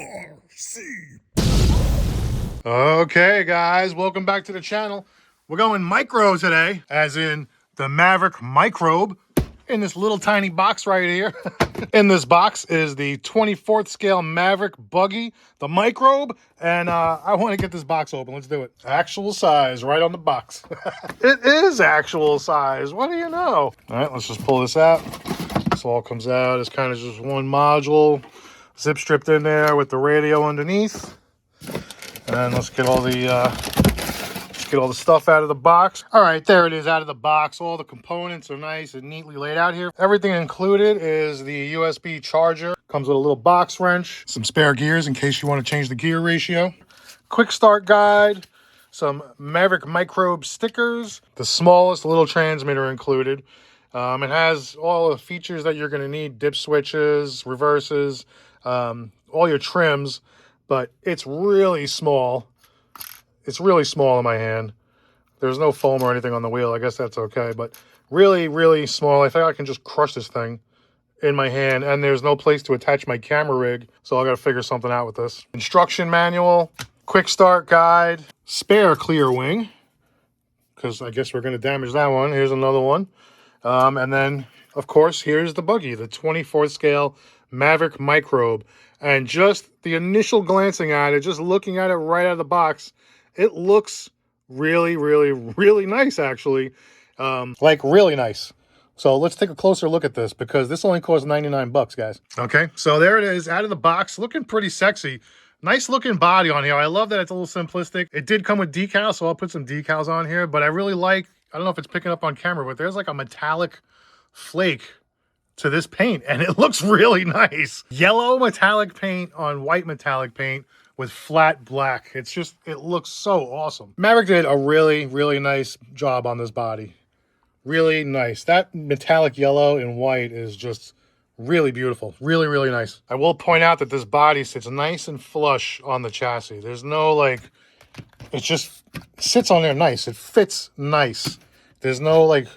RC. Okay, guys, welcome back to the channel. We're going micro today, as in the Maverick Microbe, in this little tiny box right here. In this box is the 24th scale Maverick buggy, the Microbe, and I want to get this box open. Let's do it. Actual size, right on the box. It is actual size. What do you know? All right, let's just pull this out. This all comes out. It's kind of just one module, zip stripped in there with the radio underneath. And let's get all the stuff out of the box. All right, there it is out of the box. All the components are nice and neatly laid out here. Everything included is the USB charger. Comes with a little box wrench, some spare gears in case you want to change the gear ratio. Quick start guide, some Maverick Microbe stickers, the smallest little transmitter included. It has all the features that you're going to need, dip switches, reverses, all your trims, but it's really small. It's really small in my hand. There's no foam or anything on the wheel. I guess that's okay, but really, really small. I think I can just crush this thing in my hand, and there's no place to attach my camera rig, so I got to figure something out with this. Instruction manual, quick start guide, spare clear wing, because I guess we're going to damage that one. Here's another one. And then, of course, here's the buggy, the 24th scale Maverick Microbe. And just the initial glancing at it, just looking at it right out of the box, it looks really, really, really nice, actually. Like, really nice. So let's take a closer look at this, because this only costs 99 bucks, guys. Okay, so there it is, out of the box, looking pretty sexy. Nice looking body on here. I love that it's a little simplistic. It did come with decals, so I'll put some decals on here, but I really like, I don't know if it's picking up on camera, but there's like a metallic flake to this paint, and it looks really nice. Yellow metallic paint on white metallic paint with flat black. It's just, it looks so awesome. Maverick did a really, really nice job on this body. Really nice. That metallic yellow and white is just really beautiful. Really, really nice. I will point out that this body sits nice and flush on the chassis. There's no like, it just sits on there nice. It fits nice. There's no like,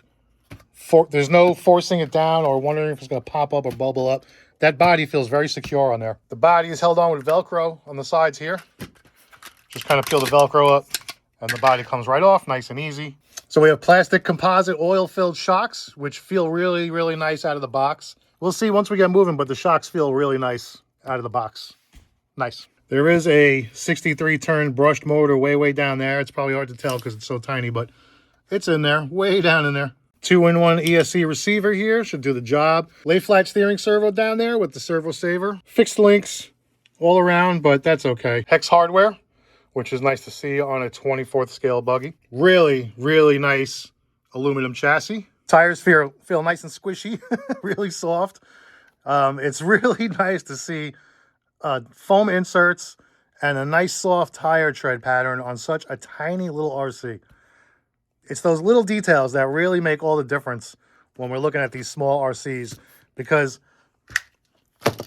there's no forcing it down or wondering if it's going to pop up or bubble up. That body feels very secure on there. The body is held on with Velcro on the sides here. Just kind of peel the Velcro up and the body comes right off, nice and easy. So we have plastic composite oil-filled shocks, which feel really, really nice out of the box. We'll see once we get moving, but the shocks feel really nice out of the box. Nice. There is a 63 turn brushed motor way down there. It's probably hard to tell because it's so tiny, but it's in there, way down in there. 2-in-1 ESC receiver here, should do the job. Lay flat steering servo down there with the servo saver. Fixed links all around, but that's okay. Hex hardware, which is nice to see on a 24th scale buggy. Really, really nice aluminum chassis. Tires feel nice and squishy, really soft. It's really nice to see foam inserts and a nice soft tire tread pattern on such a tiny little RC. It's those little details that really make all the difference when we're looking at these small RCs, because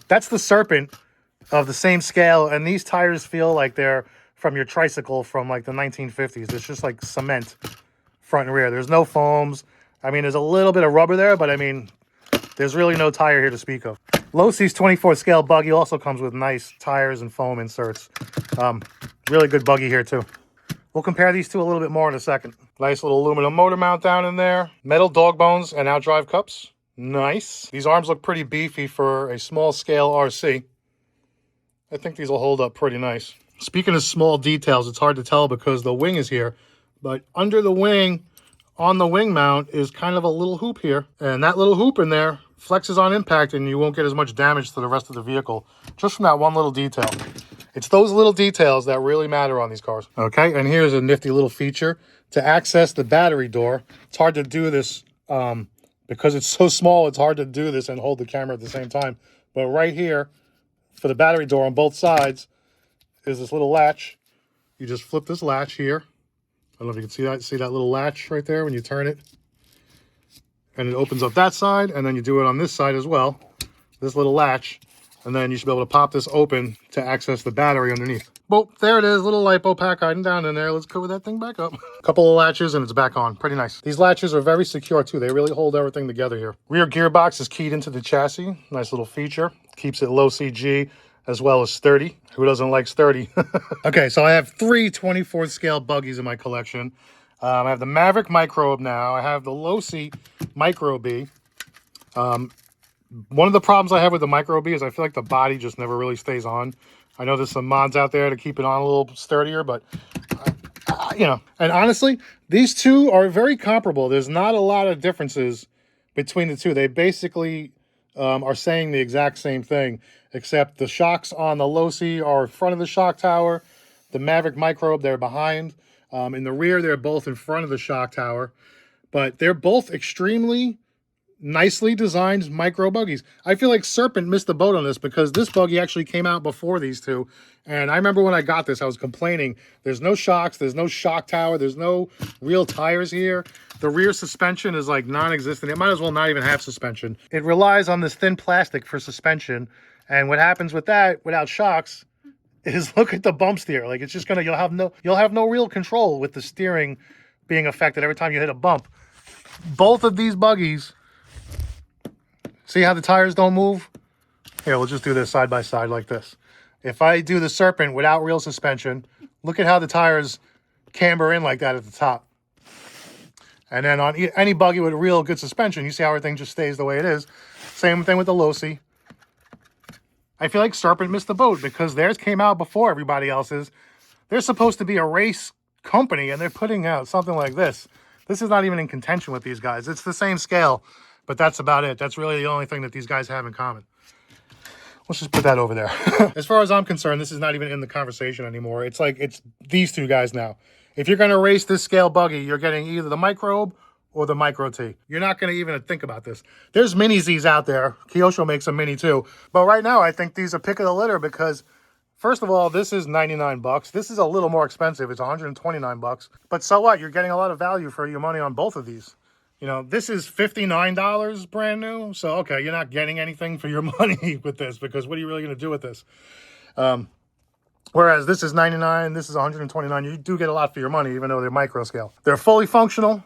that's the Serpent of the same scale, and these tires feel like they're from your tricycle from like the 1950s. It's just like cement front and rear. There's no foams. I mean, there's a little bit of rubber there, but I mean, there's really no tire here to speak of. Low-C's 24th scale buggy also comes with nice tires and foam inserts. Really good buggy here too. We'll compare these two a little bit more in a second. Nice little aluminum motor mount down in there. Metal dog bones and outdrive cups. Nice. These arms look pretty beefy for a small scale RC. I think these will hold up pretty nice. Speaking of small details, it's hard to tell because the wing is here, but under the wing, on the wing mount, is kind of a little hoop here. And that little hoop in there flexes on impact and you won't get as much damage to the rest of the vehicle just from that one little detail. It's those little details that really matter on these cars. Okay, and here's a nifty little feature. To access the battery door, it's hard to do this because it's so small, it's hard to do this and hold the camera at the same time. But right here, for the battery door on both sides, is this little latch. You just flip this latch here. I don't know if you can see that. See that little latch right there when you turn it? And it opens up that side, and then you do it on this side as well. This little latch. And then you should be able to pop this open to access the battery underneath. Well, there it is, little lipo pack hiding down in there. Let's cover that thing back up. A couple of latches and it's back on. Pretty nice. These latches are very secure too. They really hold everything together here. Rear gearbox is keyed into the chassis. Nice little feature. Keeps it low CG. as well as sturdy. Who doesn't like sturdy? Okay, so I have three 24th scale buggies in my collection. I have the Maverick Microbe now. I have the Losi Microbe. One of the problems I have with the Microbe is I feel like the body just never really stays on. I know there's some mods out there to keep it on a little sturdier, but you know. And honestly, these two are very comparable. There's not a lot of differences between the two. They basically are saying the exact same thing, except the shocks on the Losi are in front of the shock tower. The Maverick Microbe, they're behind. In the rear, they're both in front of the shock tower. But they're both extremely nicely designed micro buggies. I feel like Serpent missed the boat on this because this buggy actually came out before these two. And I remember when I got this, I was complaining. There's no shocks. There's no shock tower. There's no real tires here. The rear suspension is like non-existent. It might as well not even have suspension. It relies on this thin plastic for suspension. And what happens with that without shocks is look at the bump steer. Like it's just gonna, you'll have no real control with the steering being affected every time you hit a bump. Both of these buggies, see how the tires don't move? Here, we'll just do this side by side like this. If I do the Serpent without real suspension, look at how the tires camber in like that at the top. And then on any buggy with real good suspension, you see how everything just stays the way it is. Same thing with the Losi. I feel like Serpent missed the boat because theirs came out before everybody else's. They're supposed to be a race company, and they're putting out something like this. This is not even in contention with these guys. It's the same scale. But that's about it. That's really the only thing that these guys have in common. Let's just put that over there. As far as I'm concerned, this is not even in the conversation anymore. It's like it's these two guys now. If you're going to race this scale buggy, you're getting either the Microbe or the Micro T. You're not going to even think about this. There's mini Z's out there. Kyosho makes a mini too. But right now, I think these are pick of the litter because, first of all, this is 99 bucks. This is a little more expensive. It's 129 bucks. But so what? You're getting a lot of value for your money on both of these. You know, this is $59 brand new. So, okay, you're not getting anything for your money with this because what are you really going to do with this? Whereas this is 99, this is 129. You do get a lot for your money, even though they're micro scale. They're fully functional,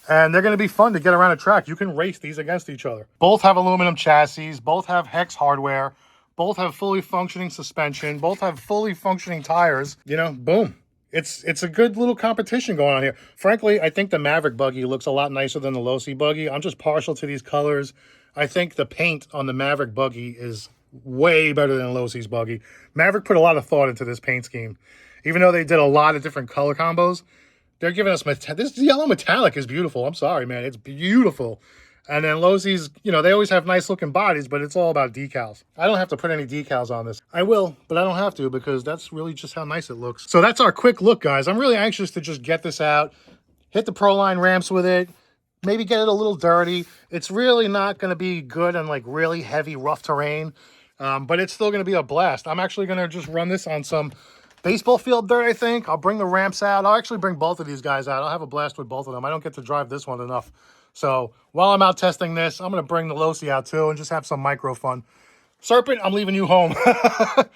and they're going to be fun to get around a track. You can race these against each other. Both have aluminum chassis. Both have hex hardware. Both have fully functioning suspension. Both have fully functioning tires. You know, boom. It's a good little competition going on here. Frankly, I think the Maverick buggy looks a lot nicer than the Losi buggy. I'm just partial to these colors. I think the paint on the Maverick buggy is way better than Losi's buggy. Maverick put a lot of thought into this paint scheme. Even though they did a lot of different color combos, they're giving us... This yellow metallic is beautiful. I'm sorry, man. It's beautiful. And then Losi's, you know, they always have nice looking bodies, but it's all about decals. I don't have to put any decals on this. I will, but I don't have to because that's really just how nice it looks. So that's our quick look, guys. I'm really anxious to just get this out, hit the Proline ramps with it, maybe get it a little dirty. It's really not going to be good on like really heavy, rough terrain, but it's still going to be a blast. I'm actually going to just run this on some baseball field dirt, I think. I'll bring the ramps out. I'll actually bring both of these guys out. I'll have a blast with both of them. I don't get to drive this one enough. So while I'm out testing this, I'm going to bring the Losi out too and just have some micro fun. Serpent, I'm leaving you home.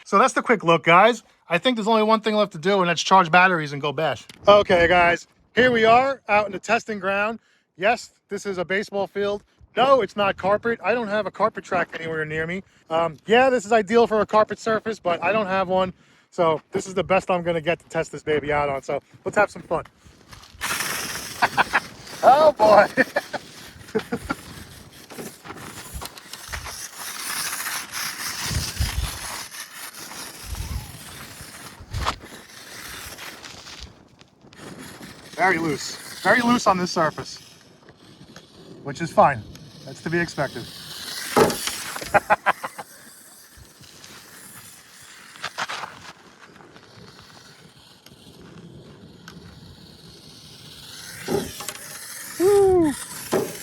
So that's the quick look, guys. I think there's only one thing left to do, and that's charge batteries and go bash. Okay, guys, here we are out in the testing ground. Yes, this is a baseball field. No, it's not carpet. I don't have a carpet track anywhere near me. Yeah, this is ideal for a carpet surface, but I don't have one. So this is the best I'm going to get to test this baby out on. So let's have some fun. Oh, boy. Very loose on this surface, which is fine. That's to be expected. Woo!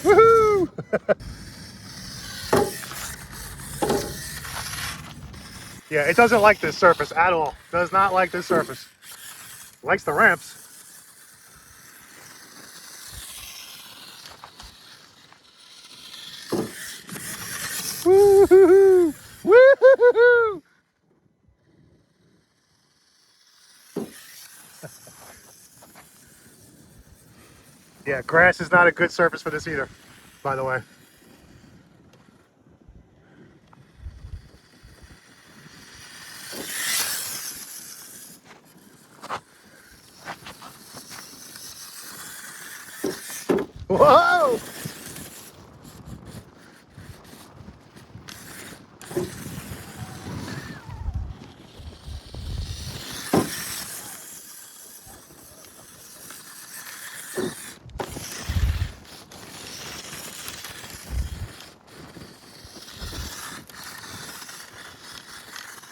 Woohoo! Yeah, it doesn't like this surface at all. Does not like this surface. Likes the ramps. Woo-hoo-hoo! Woo-hoo-hoo! Yeah, grass is not a good surface for this either, by the way. Whoa!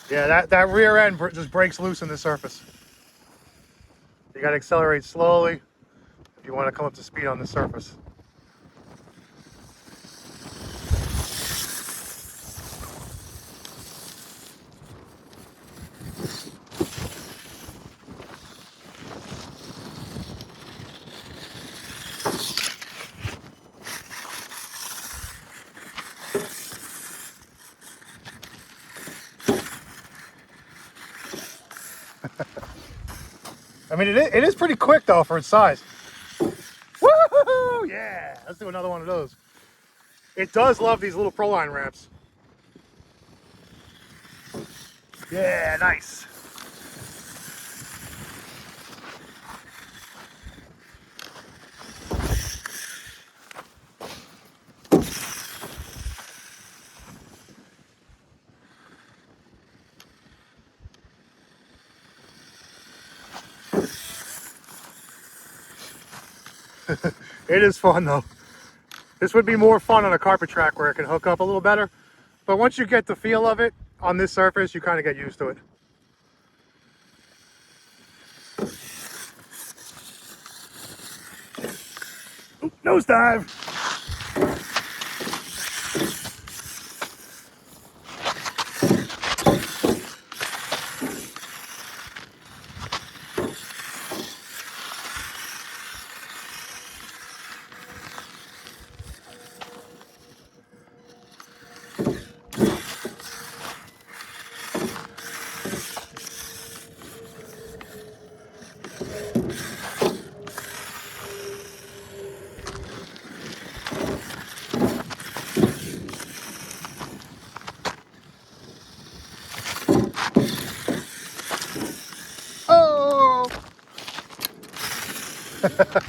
Yeah, that rear end just breaks loose in the surface. You got to accelerate slowly if you want to come up to speed on the surface. I mean, it is pretty quick though for its size. Woohoo! Yeah, let's do another one of those. It does love these little Proline ramps. Yeah, nice. It is fun though. This would be more fun on a carpet track where it can hook up a little better. But once you get the feel of it on this surface, you kind of get used to it. Oop, nosedive. Oh! Oh!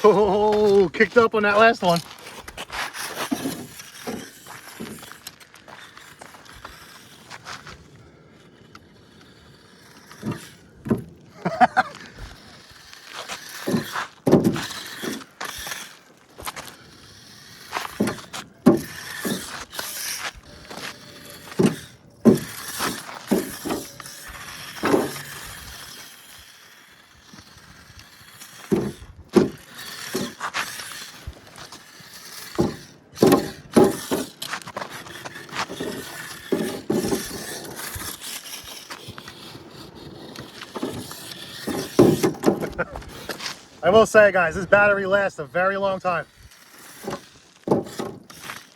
Oh, kicked up on that last one. I will say, guys, this battery lasts a very long time.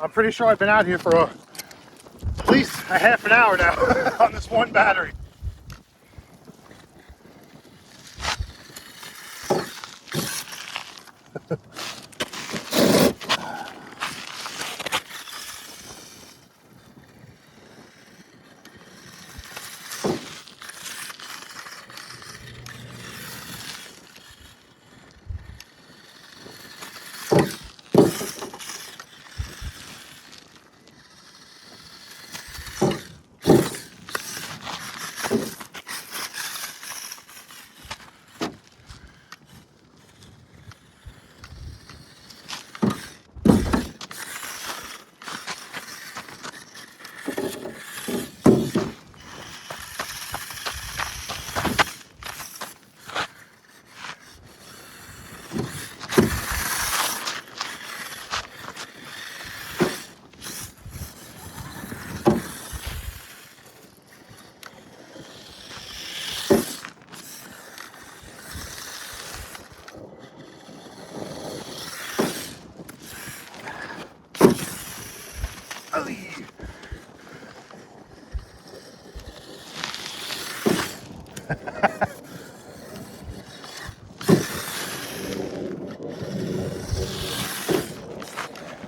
I'm pretty sure I've been out here for at least a half an hour now on this one battery.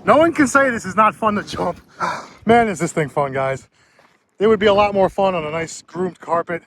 No one can say this is not fun to jump. Man, is this thing fun, guys. It would be a lot more fun on a nice groomed carpet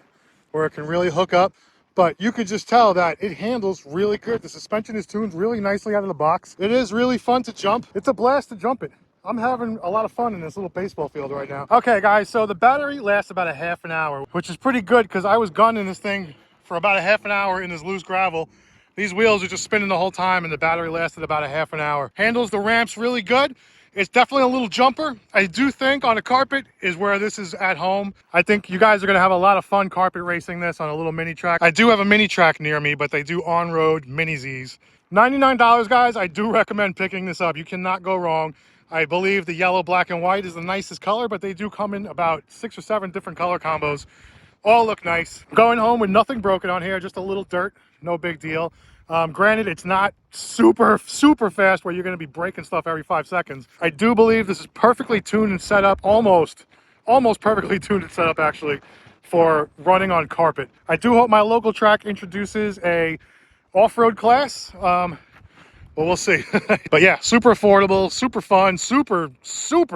where it can really hook up. But you could just tell that it handles really good. The suspension is tuned really nicely out of the box. It is really fun to jump. It's a blast to jump it. I'm having a lot of fun in this little baseball field right now. Okay, guys, so the battery lasts about a half an hour, which is pretty good because I was gunning this thing for about a half an hour in this loose gravel. These wheels are just spinning the whole time and the battery lasted about a half an hour. Handles the ramps really good. It's definitely a little jumper. I do think on a carpet is where this is at home. I think you guys are gonna have a lot of fun carpet racing this on a little mini track. I do have a mini track near me, but they do on-road mini Zs. $99, guys. I do recommend picking this up. You cannot go wrong. I believe the yellow, black, and white is the nicest color, but they do come in about 6 or 7 different color combos. All look nice. Going home with nothing broken on here, just a little dirt, no big deal. Granted, it's not super fast where you're going to be breaking stuff every 5 seconds. I do believe this is perfectly tuned and set up, almost perfectly tuned and set up actually, for running on carpet. I do hope my local track introduces a off-road class. Well, we'll see. But yeah, super affordable, super fun, super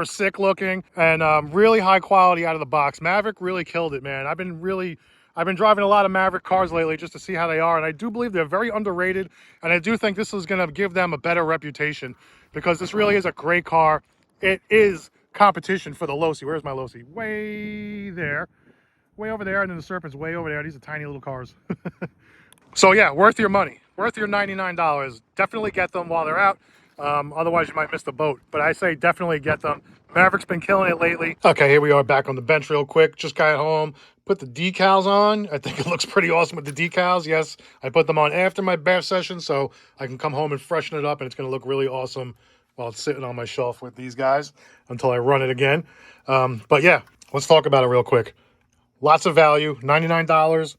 sick looking, and really high quality out of the box. Maverick really killed it, man. I've been driving a lot of Maverick cars lately just to see how they are, and I do believe they're very underrated, and I do think this is going to give them a better reputation because this really is a great car. It is competition for the Losi. Where's my Losi? Way there. Way over there, and then the Serpent's way over there. These are tiny little cars. So yeah, worth your money, worth your $99. Definitely get them while they're out. Otherwise you might miss the boat, but I say definitely get them. Maverick's been killing it lately. Okay, here we are back on the bench real quick. Just got home, put the decals on. I think it looks pretty awesome with the decals. Yes, I put them on after my bash session so I can come home and freshen it up, and it's going to look really awesome while it's sitting on my shelf with these guys until I run it again. But yeah, let's talk about it real quick. Lots of value, $99.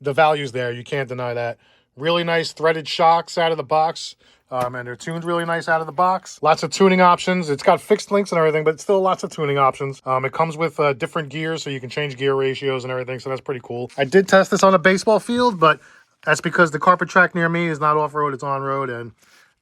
The value's there, you can't deny that. Really nice threaded shocks out of the box, and they're tuned really nice out of the box. Lots of tuning options. It's got fixed links and everything, but still lots of tuning options. It comes with different gears, so you can change gear ratios and everything, so that's pretty cool. I did test this on a baseball field, but that's because the carpet track near me is not off-road, it's on-road, and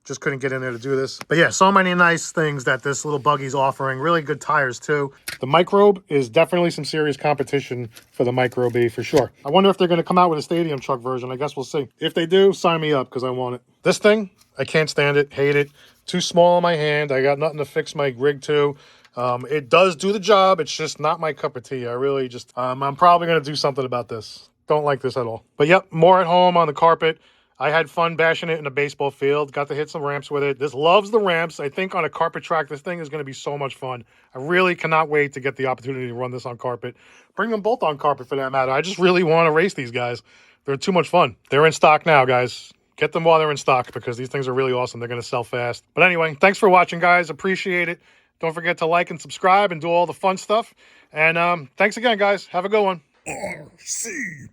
just couldn't get in there to do this. But yeah, so many nice things that this little buggy's offering. Really good tires too. The Microbe is definitely some serious competition for the Microbe for sure. I wonder if they're going to come out with a stadium truck version. I guess we'll see. If they do, sign me up because I want it. This thing, I can't stand it, hate it. Too small on my hand. I got nothing to fix my rig to. It does do the job. It's just not my cup of tea. I really just, I'm probably going to do something about this. Don't like this at all. But yep, more at home on the carpet. I had fun bashing it in a baseball field. Got to hit some ramps with it. This loves the ramps. I think on a carpet track, this thing is going to be so much fun. I really cannot wait to get the opportunity to run this on carpet. Bring them both on carpet for that matter. I just really want to race these guys. They're too much fun. They're in stock now, guys. Get them while they're in stock because these things are really awesome. They're going to sell fast. But anyway, thanks for watching, guys. Appreciate it. Don't forget to like and subscribe and do all the fun stuff. And thanks again, guys. Have a good one. RC.